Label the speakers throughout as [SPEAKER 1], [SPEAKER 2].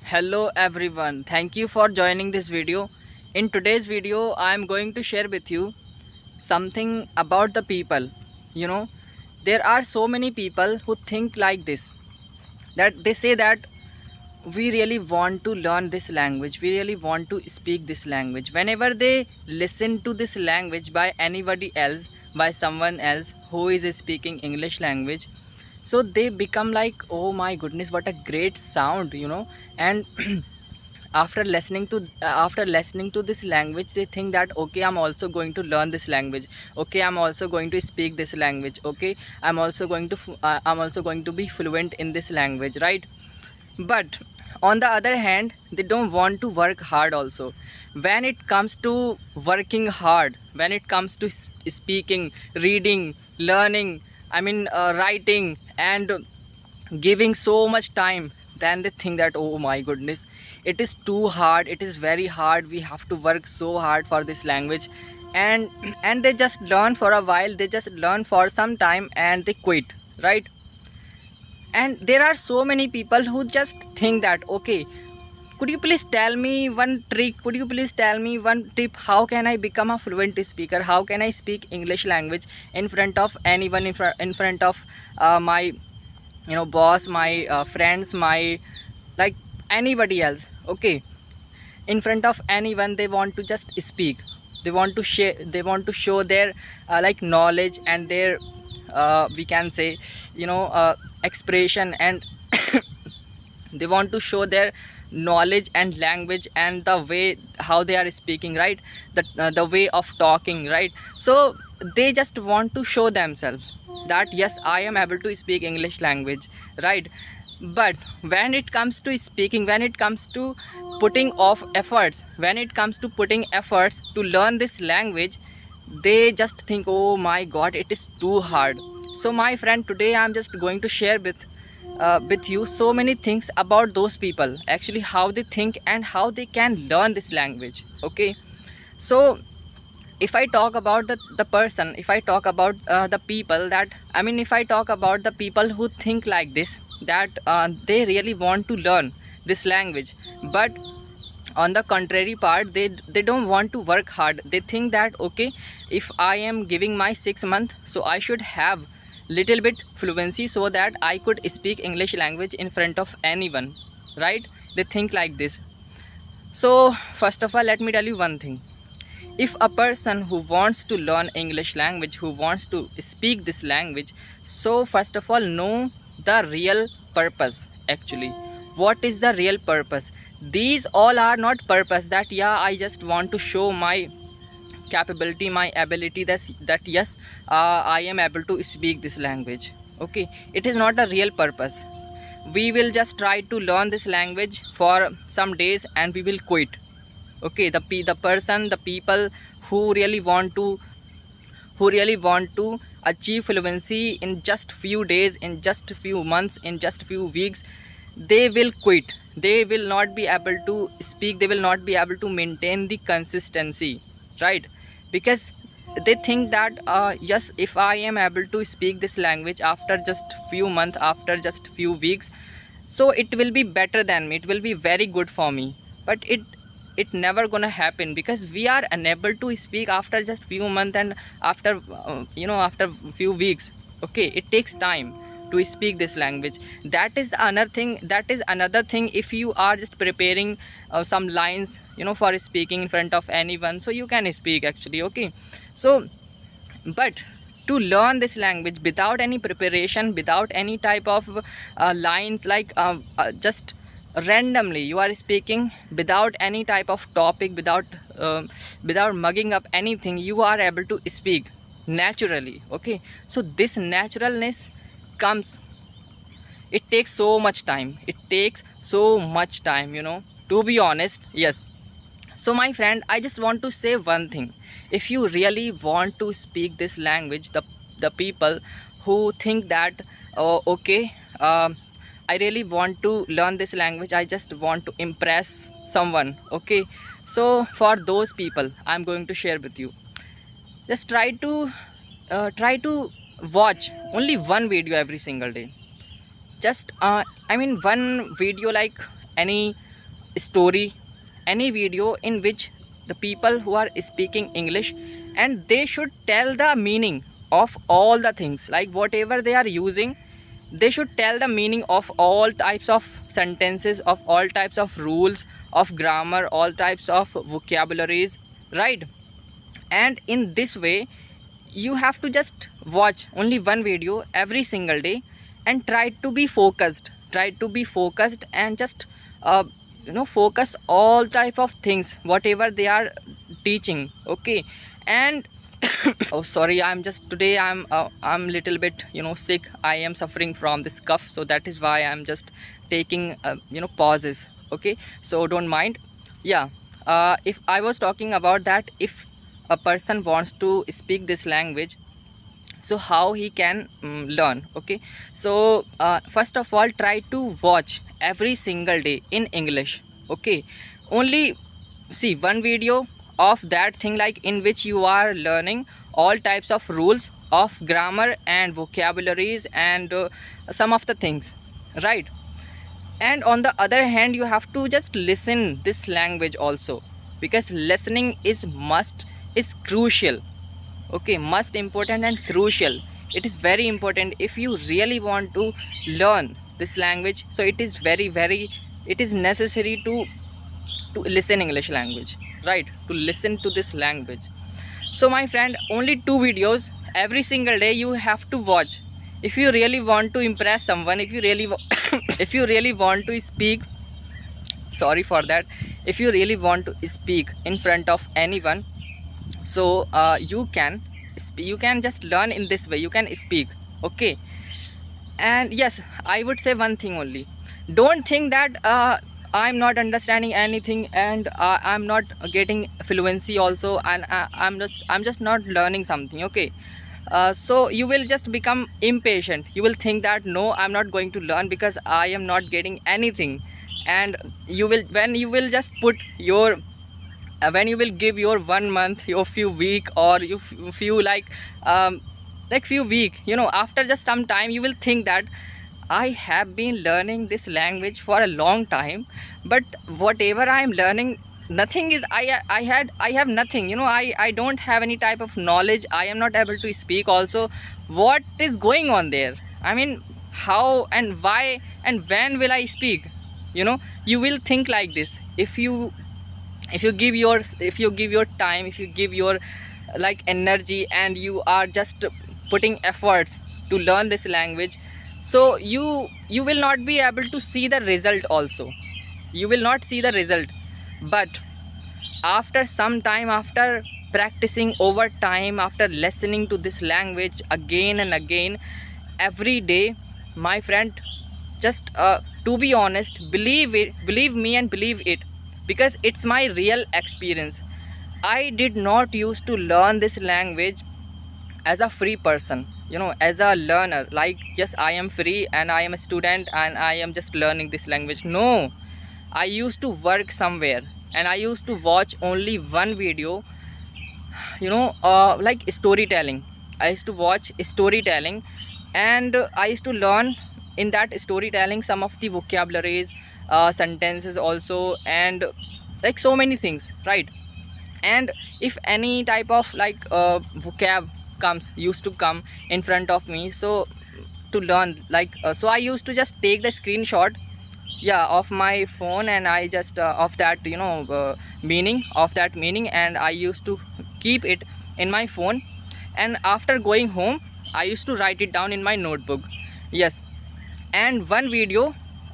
[SPEAKER 1] Hello everyone, thank you for joining this video. In today's video I am going to share with you something about the people. You know, there are so many people who think like this, that they say that we really want to learn this language, we really want to speak this language. Whenever they listen to this language by anybody else, by someone else who is speaking English language, so they become like, oh my goodness, what a great sound, and after listening to this language, they think that okay, I'm also going to learn this language, okay, I'm also going to speak this language, okay, I'm also going to be fluent in this language, right? But on the other hand, they don't want to work hard also. When it comes to working hard, when it comes to speaking, reading, learning, writing, and giving so much time, then they think that oh my goodness, it is too hard, it is very hard, we have to work so hard for this language. And they just learn for a while, they just learn for some time and they quit, right? And there are so many people who just think that okay, could you please tell me one trick, could you please tell me one tip, how can I become a fluent speaker, how can I speak English language in front of anyone, in front of my boss, my friends, my, like, anybody else, okay, in front of anyone. They want to just speak, they want to share, they want to show their like knowledge and their we can say expression, and they want to show their knowledge and language and the way how they are speaking, right? The way of talking, right? So they just want to show themselves that yes, I am able to speak English language, right? But when it comes to speaking, when it comes to putting off efforts, when it comes to putting efforts to learn this language, they just think, oh my god, it is too hard. So my friend, today I'm just going to share with you so many things about those people, actually how they think and how they can learn this language, okay? So if I talk about the person, if I talk about the people that, if I talk about the people who think like this, that they really want to learn this language, but on the contrary part, they don't want to work hard. They think that okay, if I am giving my 6 month, so I should have little bit fluency so that I could speak English language in front of anyone, right? They think like this. So first of all, let me tell you one thing. If a person who wants to learn English language, who wants to speak this language, so first of all, know the real purpose. Actually, what is the real purpose? These all are not purpose that yeah, I just want to show my capability, my ability, that yes, I am able to speak this language, okay? It is not a real purpose. We will just try to learn this language for some days and we will quit, okay? The people who really want to achieve fluency in just few days, in just few months, in just few weeks, they will quit. They will not be able to speak, they will not be able to maintain the consistency, right? Because they think that yes, if I am able to speak this language after just few months, after just few weeks, so it will be better than me, it will be very good for me. But it never gonna happen, because we are unable to speak after just few months and after after few weeks, okay? It takes time to speak this language. That is another thing. If you are just preparing some lines for speaking in front of anyone, so you can speak actually, okay? So but to learn this language without any preparation, without any type of lines, like just randomly you are speaking without any type of topic, without mugging up anything, you are able to speak naturally, okay? So this naturalness comes, it takes so much time, it takes so much time, to be honest, yes. So my friend, I just want to say one thing. If you really want to speak this language, the people who think that oh, okay, I really want to learn this language, I just want to impress someone, okay? So for those people, I'm going to share with you, just try to watch only one video every single day. Just one video, like any story, any video in which the people who are speaking English, and they should tell the meaning of all the things, like whatever they are using, they should tell the meaning of all types of sentences, of all types of rules of grammar, all types of vocabularies, right? And in this way you have to just watch only one video every single day and try to be focused, and just focus all type of things whatever they are teaching, okay? And oh sorry, I'm little bit sick. I am suffering from this cough, so that is why I'm just taking pauses, okay? So don't mind. Yeah, if I was talking about that, if a person wants to speak this language, so how he can learn, okay? So first of all, try to watch every single day in English, okay? Only see one video of that thing, like in which you are learning all types of rules of grammar and vocabularies and some of the things, right? And on the other hand, you have to just listen this language also, because listening is crucial, okay? Must important and crucial. It is very important if you really want to learn this language. So it is it is necessary to listen English language, right? To listen to this language. So my friend, only 2 videos every single day you have to watch. If you really want to impress someone, if you really if you really want to speak, sorry for that, if you really want to speak in front of anyone, so you can just learn in this way, you can speak, okay? And yes, I would say one thing only: don't think that I'm not understanding anything and I'm not getting fluency also, and I'm just not learning something, okay? So you will just become impatient. You will think that no, I'm not going to learn because I am not getting anything. And you will, when you will just put your when you will give your 1 month, your few week, or you few like few week, after just some time, you will think that I have been learning this language for a long time, but whatever I am learning, nothing is, I have nothing, I don't have any type of knowledge. I am not able to speak also. What is going on there? I mean, how and why and when will I speak? You will think like this. If you give your time, if you give your like energy, and you are just putting efforts to learn this language, so you will not be able to see the result also. You will not see the result. But after some time, after practicing over time, after listening to this language again and again every day, my friend, just to be honest, believe me and believe it, because it's my real experience. I did not used to learn this language as a free person, as a learner, like yes, I am free and I am a student and I am just learning this language. No, I used to work somewhere and I used to watch only one video, like storytelling. I used to watch storytelling, and I used to learn in that storytelling some of the vocabularies, sentences also, and like so many things, right? And if any type of like vocab used to come in front of me, so to learn, like so I used to just take the screenshot, of my phone, and I just of that meaning of that meaning, and I used to keep it in my phone, and after going home I used to write it down in my notebook. Yes. And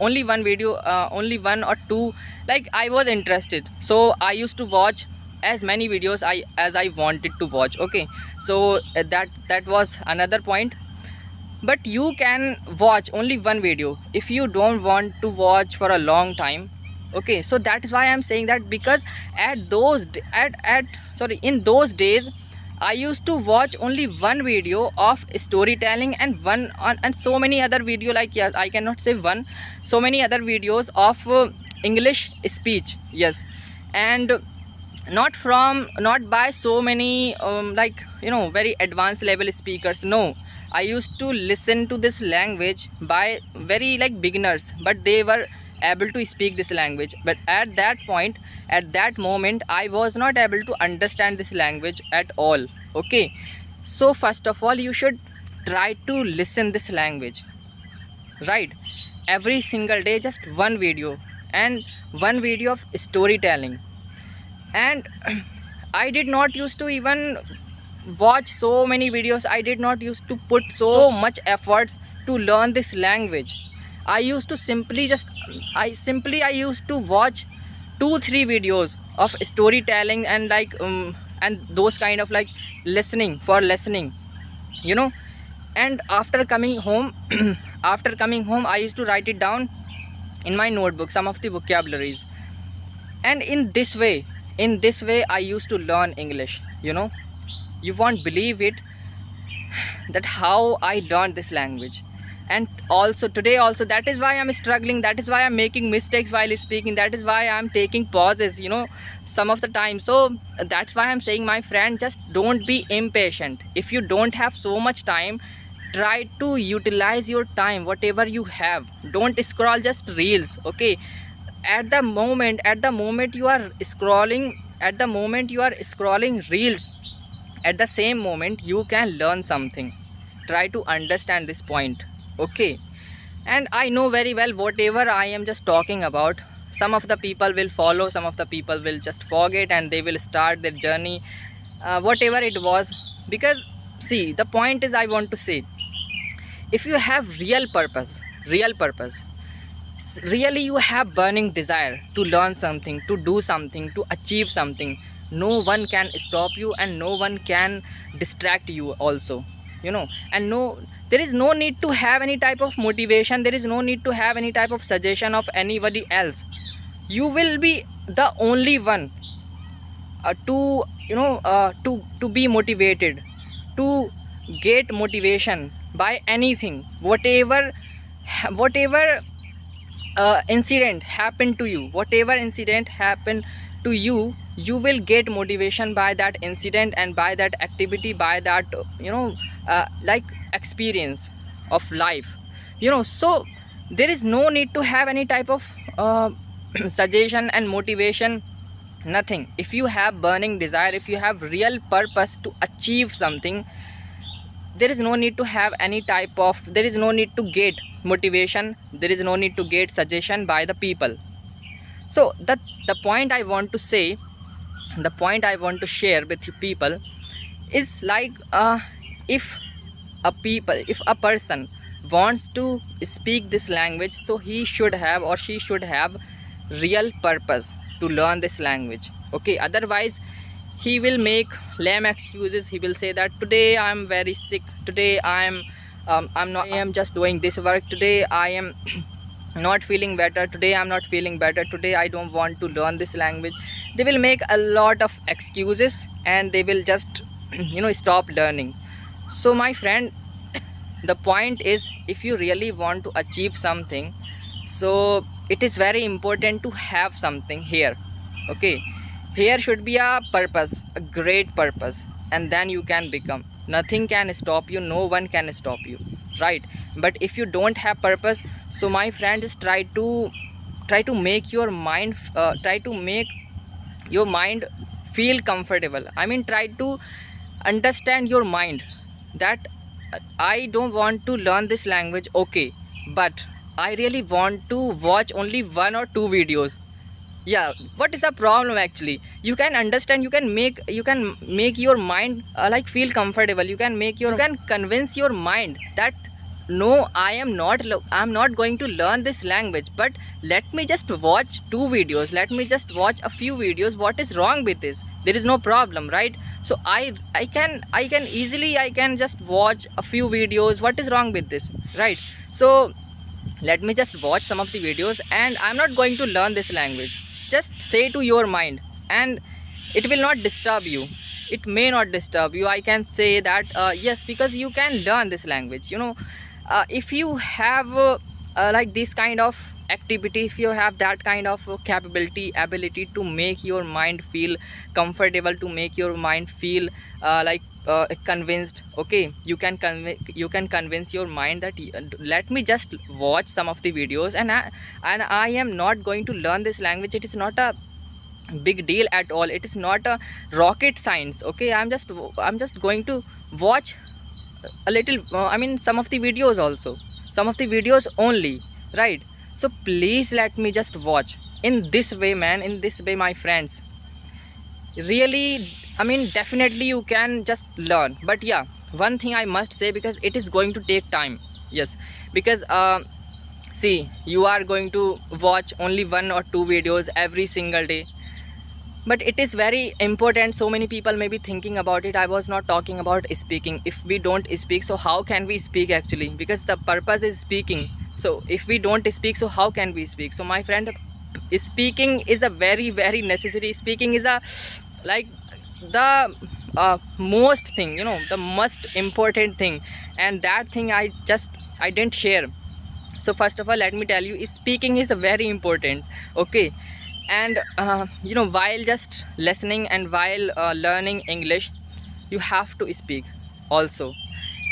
[SPEAKER 1] only one or two, like I was interested, so I used to watch as many videos as I wanted to watch, okay? So that was another point. But you can watch only one video if you don't want to watch for a long time, okay? So that is why I'm saying that, because in those days I used to watch only one video of storytelling and so many other video, like yes, I cannot say one, so many other videos of English speech. Yes. And not by so many very advanced level speakers. No, I used to listen to this language by very like beginners, but they were able to speak this language, but at that point, at that moment, I was not able to understand this language at all. Okay, so first of all, you should try to listen this language, right? Every single day, just one video, and one video of storytelling. And I did not used to even watch so many videos. I did not used to put so much efforts to learn this language. I used to I used to watch 2-3 videos of storytelling and and those kind of like listening, you know. And after coming home I used to write it down in my notebook, some of the vocabularies. And in this way I used to learn English, you know. You won't believe it that how I learned this language. And also today also, that is why I'm struggling, that is why I'm making mistakes while speaking, that is why I'm taking pauses, you know, some of the time. So that's why I'm saying, my friend, just don't be impatient. If you don't have so much time, try to utilize your time, whatever you have. Don't scroll just reels, okay? At the moment you are scrolling reels, at the same moment you can learn something. Try to understand this point, okay? And I know very well whatever I am just talking about, some of the people will follow, some of the people will just forget, and they will start their journey, whatever it was. Because see, the point is, I want to say, if you have real purpose, really you have burning desire to learn something, to do something, to achieve something, no one can stop you, and no one can distract you also, you know. And there is no need to have any type of motivation, there is no need to have any type of suggestion of anybody else. You will be the only one to be motivated, to get motivation by anything. Whatever incident happened to you, you will get motivation by that incident, and by that activity, by that like experience of life, you know. So there is no need to have any type of suggestion and motivation, nothing. If you have burning desire, if you have real purpose to achieve something, there is no need to have any type of, there is no need to get motivation, there is no need to get suggestion by the people. So the point I want to say, the point I want to share with you people is like, if a person wants to speak this language, so he should have, or she should have, real purpose to learn this language, okay? Otherwise he will make lame excuses. He will say that today I am very sick, today I am just doing this work, today I am not feeling better, today I'm not feeling better, today I don't want to learn this language. They will make a lot of excuses, and they will just stop learning. So my friend, the point is, if you really want to achieve something, so it is very important to have something here, okay? Here should be a purpose, a great purpose, and then you can become. Nothing can stop you, no one can stop you, right? But if you don't have purpose, so my friend, just try to make your mind feel comfortable. I mean, try to understand your mind that I don't want to learn this language, okay, but I really want to watch only 1 or 2 videos. Yeah, what is the problem actually? You can understand, you can make your mind like feel comfortable. You can convince your mind that no, I'm not going to learn this language, but let me just watch 2 videos, let me just watch a few videos. What is wrong with this? There is no problem, right? So I can easily just watch a few videos. What is wrong with this, right? So let me just watch some of the videos, and I'm not going to learn this language. Just say to your mind, and it will not disturb you, it may not disturb you. I can say that yes, because you can learn this language, if you have like this kind of activity, if you have that kind of ability to make your mind feel comfortable, to make your mind feel like convinced, okay, you can convince your mind that let me just watch some of the videos, and I am not going to learn this language. It is not a big deal at all. It is not a rocket science. Okay, I'm just going to watch a little, some of the videos also, some of the videos only, right? So please let me just watch. In this way, man, in this way, my friends, really, definitely you can just learn. But yeah, one thing I must say, because it is going to take time. Yes, because see, you are going to watch only 1 or 2 videos every single day, but it is very important. So many people may be thinking about it. I was not talking about speaking. If we don't speak, so how can we speak actually? Because the purpose is speaking. So if we don't speak, so how can we speak? So my friend, speaking is a very, very necessary. Speaking is a like the most thing, the most important thing, and that thing I didn't share. So first of all, let me tell you, speaking is a very important, okay? And while just listening and while learning English, you have to speak also.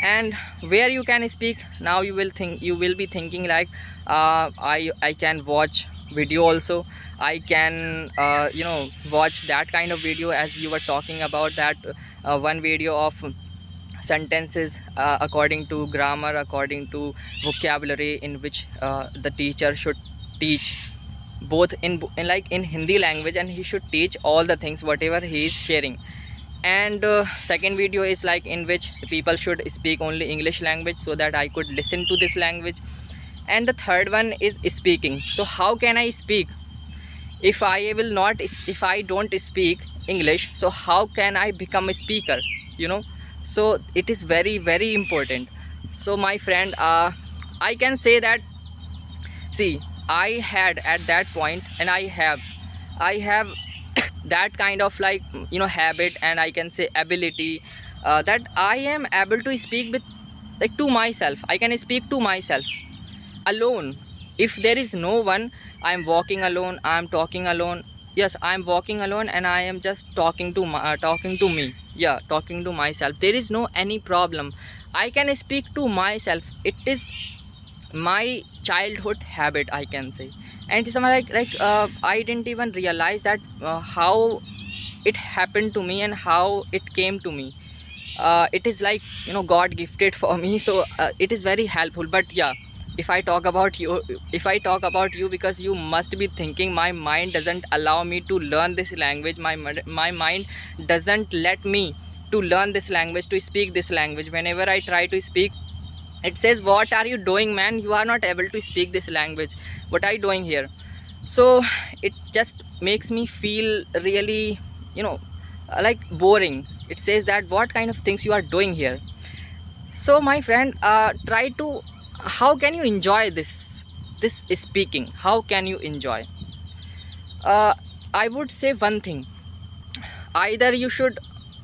[SPEAKER 1] And where you can speak, now you will be thinking like, I can watch video also. I can watch that kind of video, as you were talking about that one video of sentences according to grammar, according to vocabulary, in which the teacher should teach both in Hindi language, and he should teach all the things whatever he is sharing. And second video is like in which people should speak only English language, so that I could listen to this language. And the third one is speaking. So how can I speak if I don't speak English? So how can I become a speaker? So it is very, very important. So my friend, I can say that, see, I had at that point, and I have that kind of habit, and I can say ability, that I am able to speak with to myself. I can speak to myself alone. If there is no one, I am walking alone, I am talking alone. Yes, I am walking alone, and I am just talking to me. Yeah, talking to myself. There is no any problem. I can speak to myself. It is my childhood habit, I can say. And it is something I didn't even realize that how it happened to me and how it came to me. It is God gifted for me. So it is very helpful. But yeah, if I talk about you, because you must be thinking, my mind doesn't allow me to learn this language. My mind doesn't let me to learn this language, to speak this language. Whenever I try to speak, it says, what are you doing, man? You are not able to speak this language. What are you doing here? So it just makes me feel really, boring. It says that what kind of things you are doing here. So my friend, try to, how can you enjoy this speaking? How can you enjoy? I would say one thing. Either you should,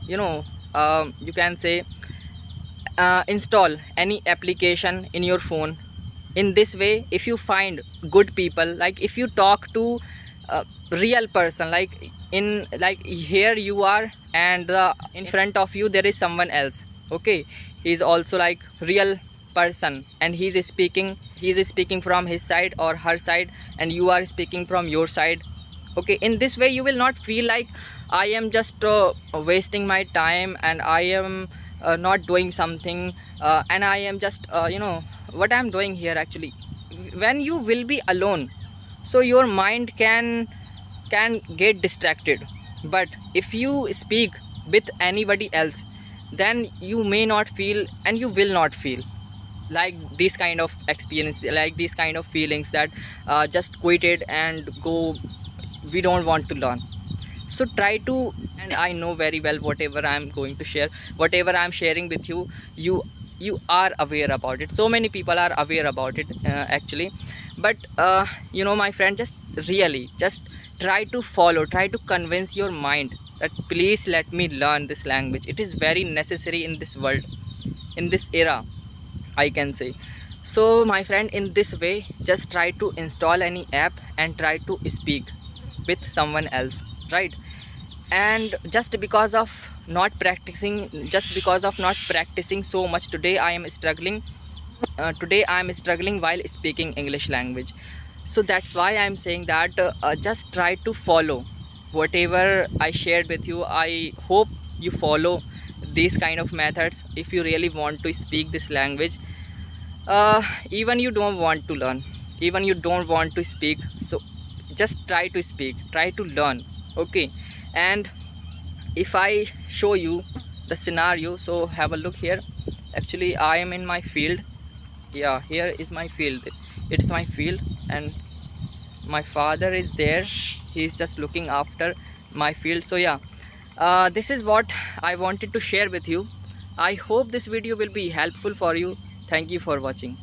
[SPEAKER 1] you can say, install any application in your phone. In this way, if you find good people, if you talk to a real person, here you are, and in front of you there is someone else, okay, he is also real person, and he is speaking from his side or her side, and you are speaking from your side, okay. In this way, you will not feel like I am just wasting my time, and I am not doing something, and I am just what I am doing here actually. When you will be alone, so your mind can get distracted. But if you speak with anybody else, then you may not feel, and you will not feel like this kind of experience, like these kind of feelings that just quit it and go, we don't want to learn. So try to, and I know very well whatever I am going to share, whatever I am sharing with you, you are aware about it. So many people are aware about it actually. But my friend, just try to follow, try to convince your mind that please let me learn this language. It is very necessary in this world, in this era, I can say. So my friend, in this way, just try to install any app and try to speak with someone else, right? and just because of not practicing so much, today I am struggling while speaking English language. So that's why I'm saying that just try to follow whatever I shared with you. I hope you follow these kind of methods if you really want to speak this language. Even you don't want to learn, even you don't want to speak, so just try to speak, try to learn. Okay, and if I show you the scenario, so have a look here. Actually I am in my field. Yeah, here is my field. It's my field and my father is there. He is just looking after my field. So yeah, this is what I wanted to share with you. I hope this video will be helpful for you. Thank you for watching.